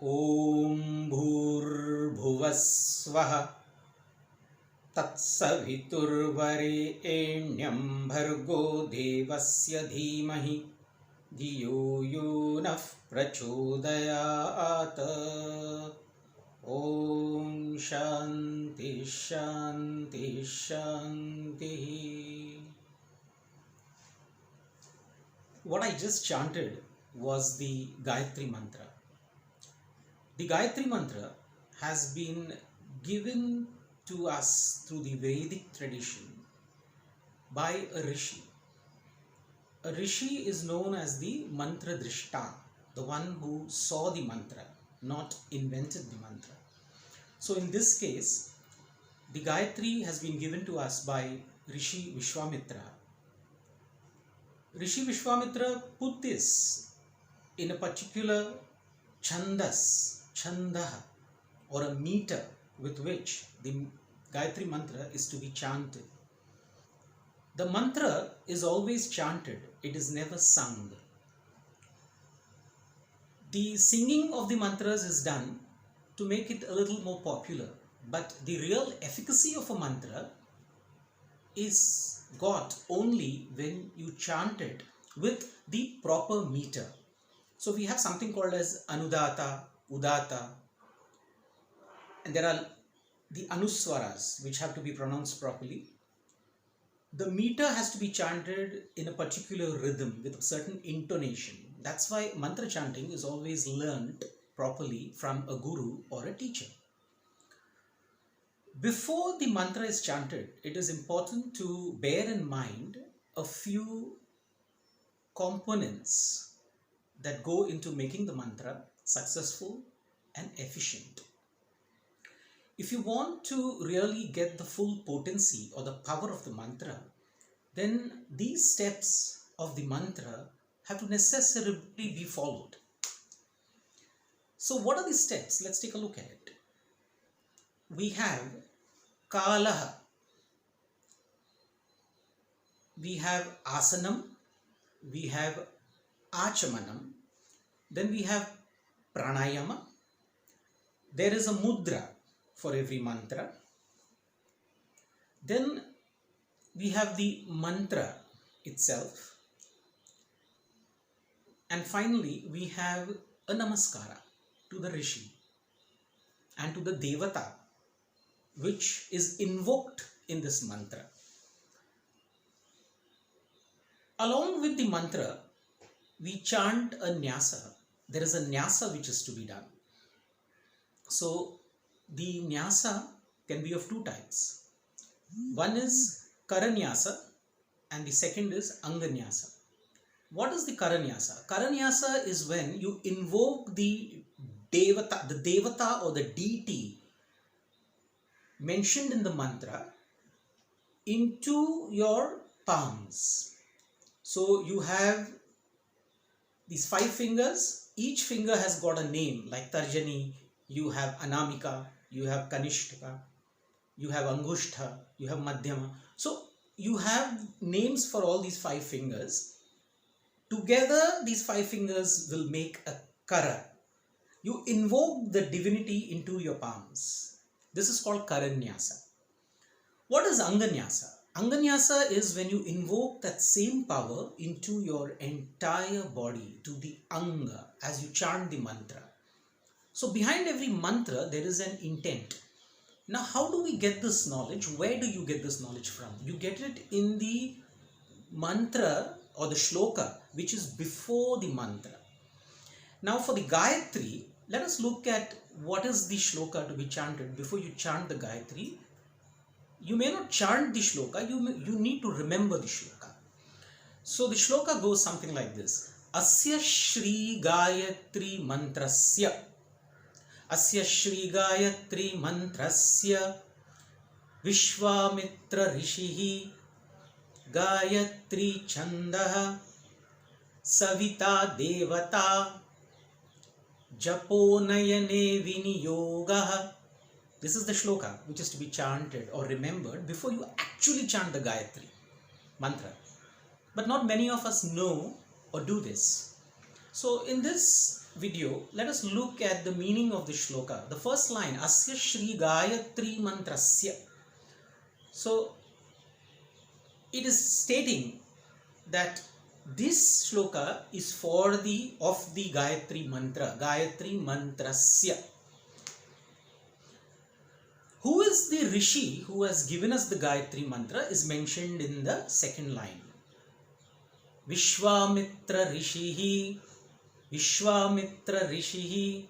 ॐ भूर्भुवः स्वः tatsaviturvareṇyaṃ bhargo devasya dhīmahi dhiyo yo nः pracodayāt. Om Shanti Shanti Shanti. What I just chanted was the Gayatri Mantra. The Gayatri Mantra has been given to us through the Vedic tradition by a rishi. A rishi is known as the mantra drishta, the one who saw the mantra, not invented the mantra. So in this case, the Gayatri has been given to us by Rishi Vishwamitra. Rishi Vishwamitra put this in a particular chanda or a meter with which the Gayatri Mantra is to be chanted. The mantra is always chanted, it is never sung. The singing of the mantras is done to make it a little more popular, but the real efficacy of a mantra is got only when you chant it with the proper meter. So we have something called as anudata, udata, and there are the anuswaras which have to be pronounced properly. The meter has to be chanted in a particular rhythm with a certain intonation. That's why mantra chanting is always learned properly from a guru or a teacher. Before the mantra is chanted, it is important to bear in mind a few components that go into making the mantra successful and efficient. If you want to really get the full potency or the power of the mantra, then these steps of the mantra have to necessarily be followed. So what are the steps? Let's take a look at it. We have kalaha, we have asanam, we have achamanam, then we have pranayama, there is a mudra for every mantra, then we have the mantra itself, and finally we have a namaskara to the rishi and to the devata which is invoked in this mantra. Along with the mantra, we chant a nyasa. There is a nyasa which is to be done. So the nyasa can be of two types. One is karanyasa and the second is anganyasa. What is the karanyasa? Karanyasa is when you invoke the devata or the deity mentioned in the mantra into your palms. So you have these 5 fingers, each finger has got a name, like Tarjani, you have Anamika, you have Kanishtka, you have Angushtha, you have Madhyama. So you have names for all these 5 fingers. Together these 5 fingers will make a kara. You invoke the divinity into your palms. This is called karanyasa. What is anganyasa? Anganyasa is when you invoke that same power into your entire body, to the anga, as you chant the mantra. So behind every mantra there is an intent. Now how do we get this knowledge? Where do you get this knowledge from? You get it in the mantra or the shloka which is before the mantra. Now for the Gayatri, let us look at what is the shloka to be chanted before you chant the Gayatri. You may not chant the shloka, you need to remember the shloka. So the shloka goes something like this. Asya Shri Gayatri Mantrasya Asya Shri Gayatri Mantrasya Vishwamitra Rishihi Gayatri Chandaha Savita Devata Japo Nayane Viniyogaha. This is the shloka which is to be chanted or remembered before you actually chant the Gayatri mantra. But not many of us know or do this. So in this video, let us look at the meaning of the shloka. The first line, Asya Shri Gayatri Mantrasya. So, it is stating that this shloka is for the Gayatri Mantra, Gayatri Mantrasya. Who is the Rishi who has given us the Gayatri Mantra is mentioned in the second line. Vishwamitra Rishihi, Vishwamitra Rishihi.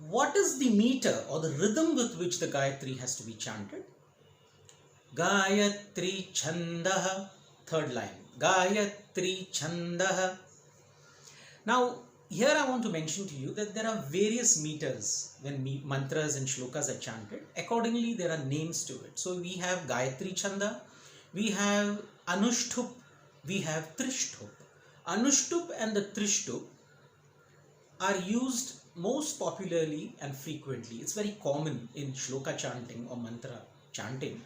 What is the meter or the rhythm with which the Gayatri has to be chanted? Gayatri Chandaha, third line. Gayatri Chandaha. Now, here I want to mention to you that there are various meters when mantras and shlokas are chanted. Accordingly, there are names to it. So, we have Gayatri Chanda, we have Anushtup, we have Trishtup. Anushtup and the Trishtup are used most popularly and frequently. It's very common in shloka chanting or mantra chanting.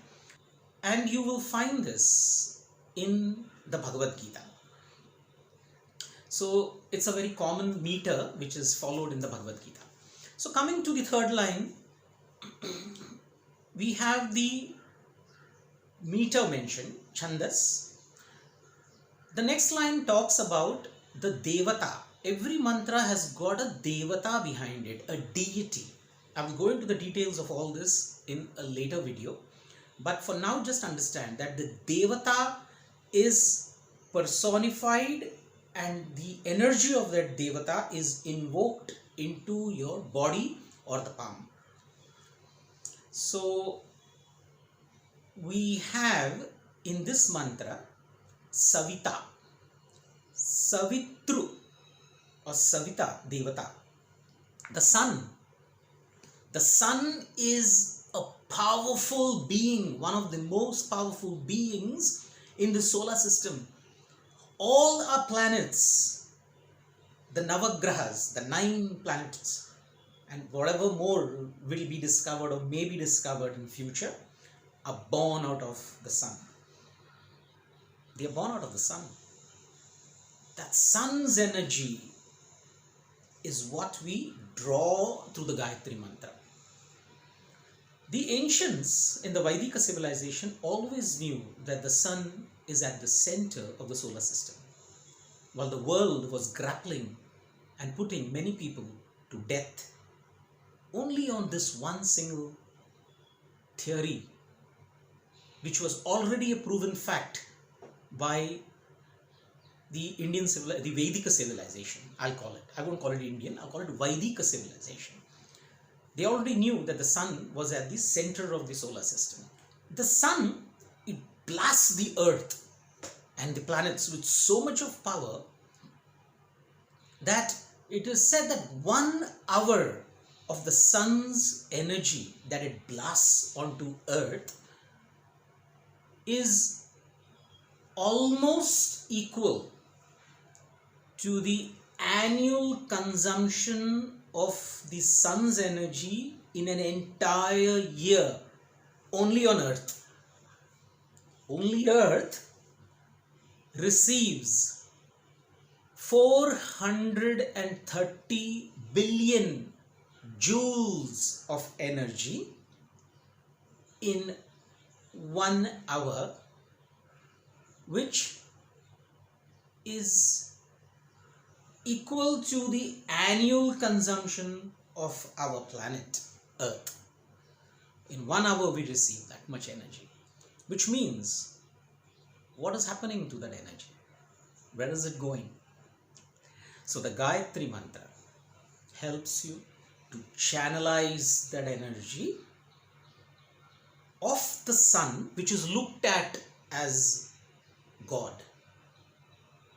And you will find this in the Bhagavad Gita. So it's a very common meter which is followed in the Bhagavad Gita. So coming to the third line, we have the meter mentioned, Chandas. The next line talks about the Devata. Every mantra has got a Devata behind it, a deity. I will go into the details of all this in a later video. But for now, just understand that the Devata is personified and the energy of that Devata is invoked into your body or the palm. So, we have in this mantra Savita, Savitur or Savita Devata, the sun. The sun is a powerful being, one of the most powerful beings in the solar system. All our planets, the Navagrahas, the 9 planets, and whatever more will be discovered or may be discovered in future, are born out of the sun. They are born out of the sun. That sun's energy is what we draw through the Gayatri Mantra. The ancients in the Vaidika civilization always knew that the sun is at the center of the solar system. While the world was grappling and putting many people to death, only on this one single theory, which was already a proven fact by the the Vedika civilization, I'll call it. I won't call it Indian, I'll call it Vaidika civilization. They already knew that the sun was at the center of the solar system. The sun, it blasts the earth and the planets with so much of power that it is said that 1 hour of the sun's energy that it blasts onto earth is almost equal to the annual consumption of the sun's energy in an entire year only on earth. Only earth receives 430 billion joules of energy in 1 hour, which is equal to the annual consumption of our planet Earth. In 1 hour we receive that much energy, which means what is happening to that energy? Where is it going? So the Gayatri Mantra helps you to channelize that energy of the sun, which is looked at as God.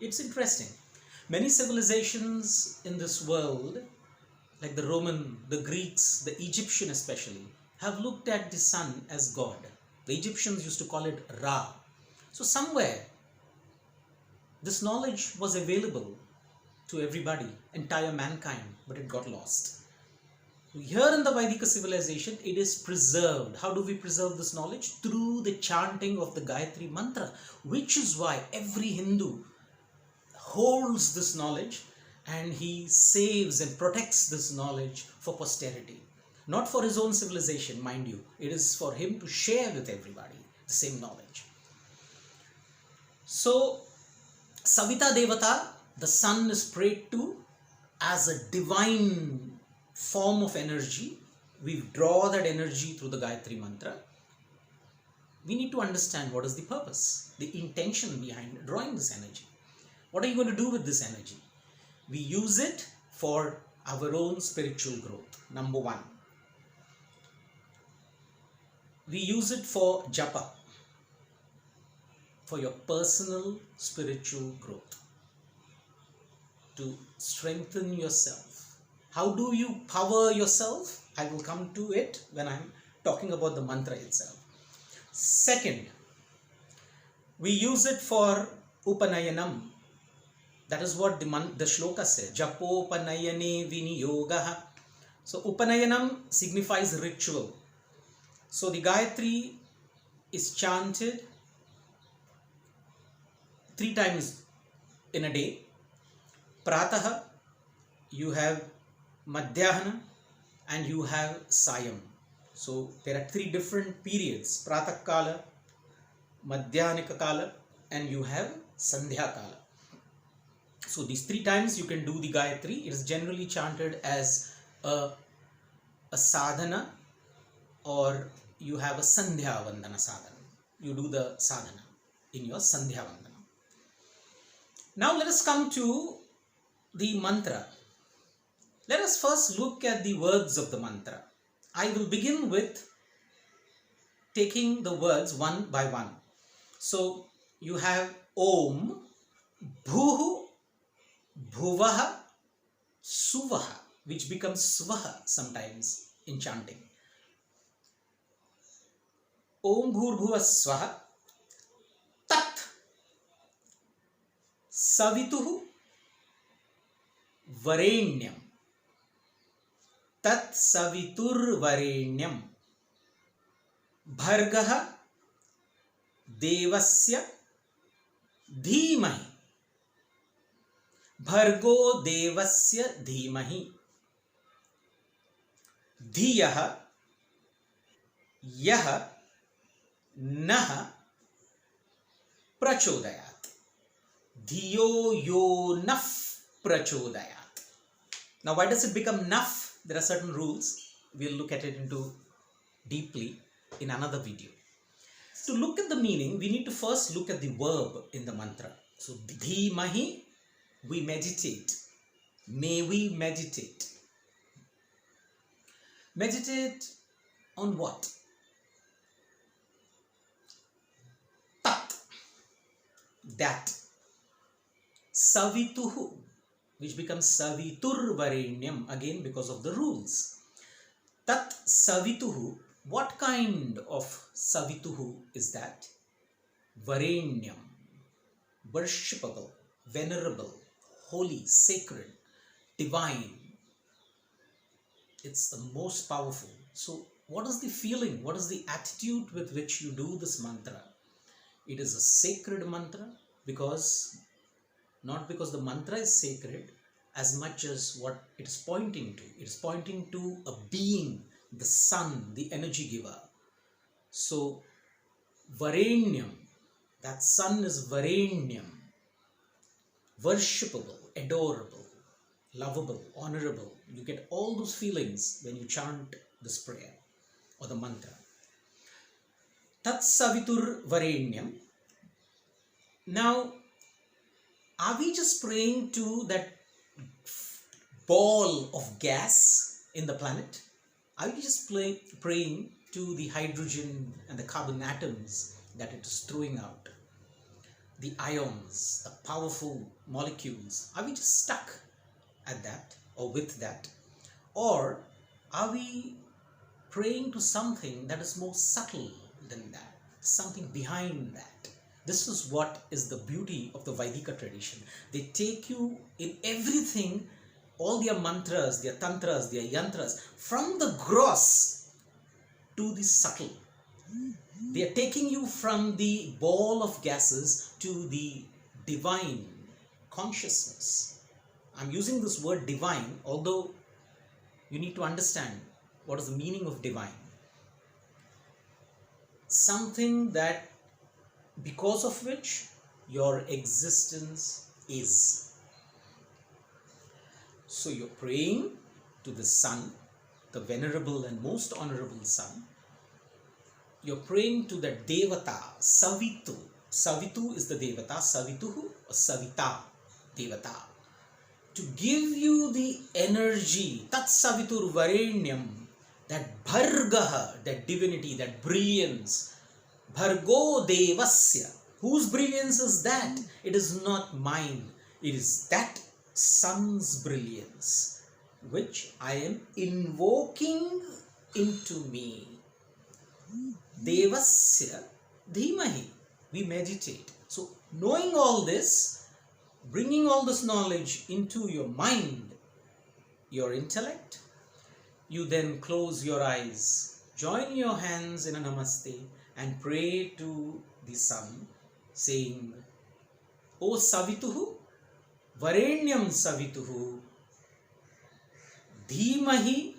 It's interesting. Many civilizations in this world, like the Roman, the Greeks, the Egyptian especially, have looked at the sun as God. The Egyptians used to call it Ra. So somewhere this knowledge was available to everybody, entire mankind, but it got lost. Here in the Vaidika civilization, it is preserved. How do we preserve this knowledge? Through the chanting of the Gayatri Mantra, which is why every Hindu holds this knowledge and he saves and protects this knowledge for posterity. Not for his own civilization, mind you. It is for him to share with everybody the same knowledge. So, Savita Devata, the sun, is prayed to as a divine form of energy. We draw that energy through the Gayatri Mantra. We need to understand what is the purpose, the intention behind drawing this energy. What are you going to do with this energy? We use it for our own spiritual growth. Number one. We use it for japa, for your personal spiritual growth, to strengthen yourself. How do you power yourself? I will come to it when I'm talking about the mantra itself. Second, we use it for upanayanam. That is what the shloka says. Japo upanayane viniyogaha. So upanayanam signifies ritual. So the Gayatri is chanted 3 times in a day. Prataha, you have Madhyahana, and you have Sayam. So there are 3 different periods: Pratah Kala, Madhyanika Kala, and you have Sandhya Kala. So these 3 times you can do the Gayatri. It is generally chanted as a sadhana, or you have a Sandhya Vandana sadhana. You do the sadhana in your Sandhya Vandana. Now let us come to the mantra. Let us first look at the words of the mantra. I will begin with taking the words one by one. So you have Om, bhūrbhuvaḥ, svaḥ, which becomes svaḥ sometimes in chanting. Om bhūrbhuvaḥ svaḥ, tat saviturvareṇyaṃ, tatsaviturvareṇyaṃ, bhargo devasya dhīmahi, bhargo devasya dhīmahi, dhiyo yah nah pracodayāt, dhiyo yo naf pracodayāt. Now why does it become naf? There are certain rules. We'll look at it into deeply in another video. To look at the meaning, we need to first look at the verb in the mantra. So dhimahi, we meditate. May we meditate. Meditate on what? Tat, that. Savituhu, which becomes saviturvareṇyaṃ, again because of the rules. Tat savituhu, what kind of savituhu is that? Vareṇyaṃ, worshipable, venerable, holy, sacred, divine. It's the most powerful. So what is the feeling? What is the attitude with which you do this mantra? It is a sacred mantra not because the mantra is sacred, as much as what it is pointing to. It is pointing to a being, the sun, the energy giver. So vareṇyaṃ, that sun is vareṇyaṃ, worshipable, adorable, lovable, honorable. You get all those feelings when you chant this prayer or the mantra. Tatsaviturvareṇyaṃ. Now, are we just praying to that ball of gas in the planet? Are we just praying to the hydrogen and the carbon atoms that it is throwing out? The ions, the powerful molecules. Are we just stuck at that or with that? Or are we praying to something that is more subtle than that? Something behind that? This is what is the beauty of the Vaidika tradition. They take you in everything, all their mantras, their tantras, their yantras, from the gross to the subtle. They are taking you from the ball of gases to the divine consciousness. I'm using this word divine, although you need to understand what is the meaning of divine. Something that because of which your existence is. So you're praying to the sun, the venerable and most honorable sun. You're praying to the devata, Savitur. Savitur is the devata, Savituhu or Savita, devata. To give you the energy, tatsaviturvareṇyaṃ, that bhargo, that divinity, that brilliance. Bhargo devasya. Whose brilliance is that? It is not mine. It is that sun's brilliance, which I am invoking into me. Devasya, dhimahi. We meditate. So knowing all this, bringing all this knowledge into your mind, your intellect, you then close your eyes, join your hands in a namaste and pray to the sun, saying, O Savituhu, vareṇyaṃ Savituhu, dhīmahi,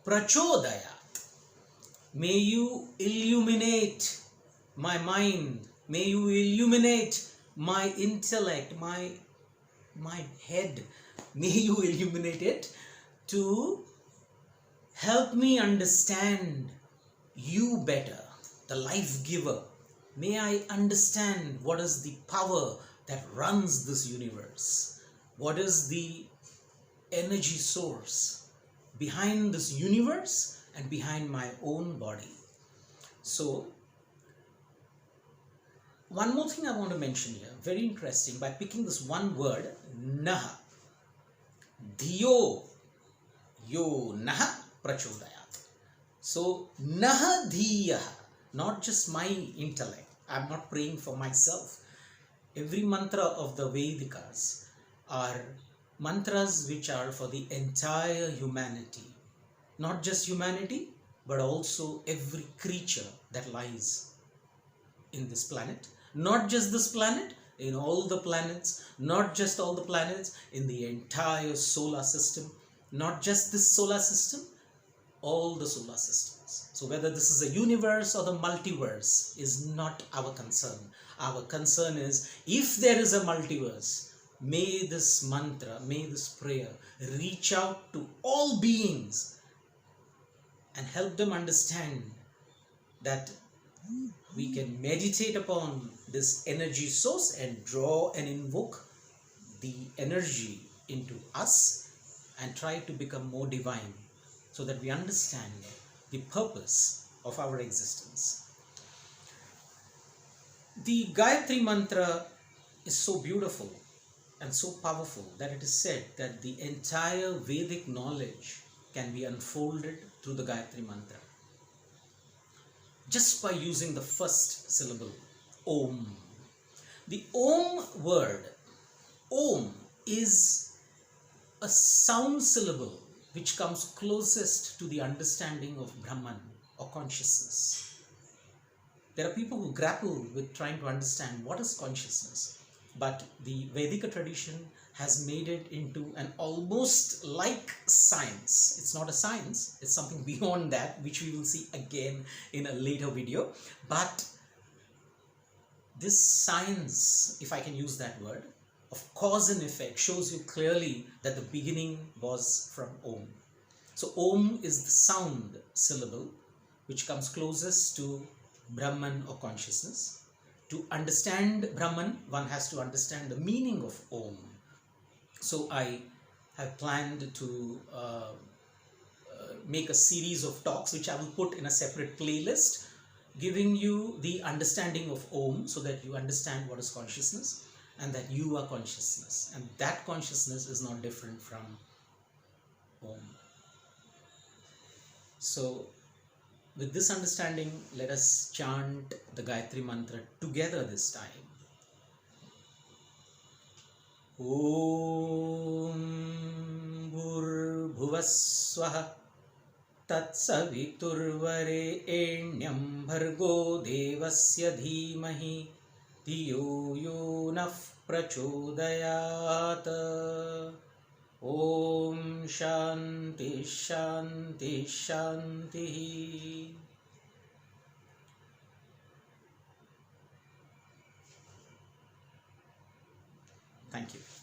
pracodayāt. May you illuminate my mind, may you illuminate my intellect, my head, may you illuminate it to help me understand you better, the life giver. May I understand what is the power that runs this universe, what is the energy source behind this universe and behind my own body. So one more thing I want to mention here, very interesting, by picking this one word, naha, dhiyo, yo naha pracodayāt. So naha dhiya, not just my intellect. I'm not praying for myself. Every mantra of the Vedikas are mantras which are for the entire humanity. Not just humanity, but also every creature that lies in this planet. Not just this planet, in all the planets, not just all the planets, in the entire solar system, not just this solar system, all the solar systems. So whether this is a universe or the multiverse is not our concern. Our concern is, if there is a multiverse, may this mantra, may this prayer reach out to all beings and help them understand that we can meditate upon this energy source and draw and invoke the energy into us and try to become more divine so that we understand the purpose of our existence. The Gayatri Mantra is so beautiful and so powerful that it is said that the entire Vedic knowledge can be unfolded through the Gayatri Mantra, just by using the first syllable, Om. The Om word, Om, is a sound syllable which comes closest to the understanding of Brahman or consciousness. There are people who grapple with trying to understand what is consciousness, but the Vedic tradition has made it into an almost like science. It's not a science, it's something beyond that, which we will see again in a later video. But this science, if I can use that word, of cause and effect shows you clearly that the beginning was from Om. So Om is the sound syllable which comes closest to Brahman or consciousness. To understand Brahman, one has to understand the meaning of Om. So I have planned to make a series of talks which I will put in a separate playlist, giving you the understanding of Om so that you understand what is consciousness and that you are consciousness, and that consciousness is not different from Om. So with this understanding, let us chant the Gayatri Mantra together this time. Om bhūrbhuvaḥ svaḥ tatsaviturvareṇyaṃ bhargo devasya dhīmahi dhiyo yo nah pracodayāt. Om Shanti Shanti Shanti. Thank you.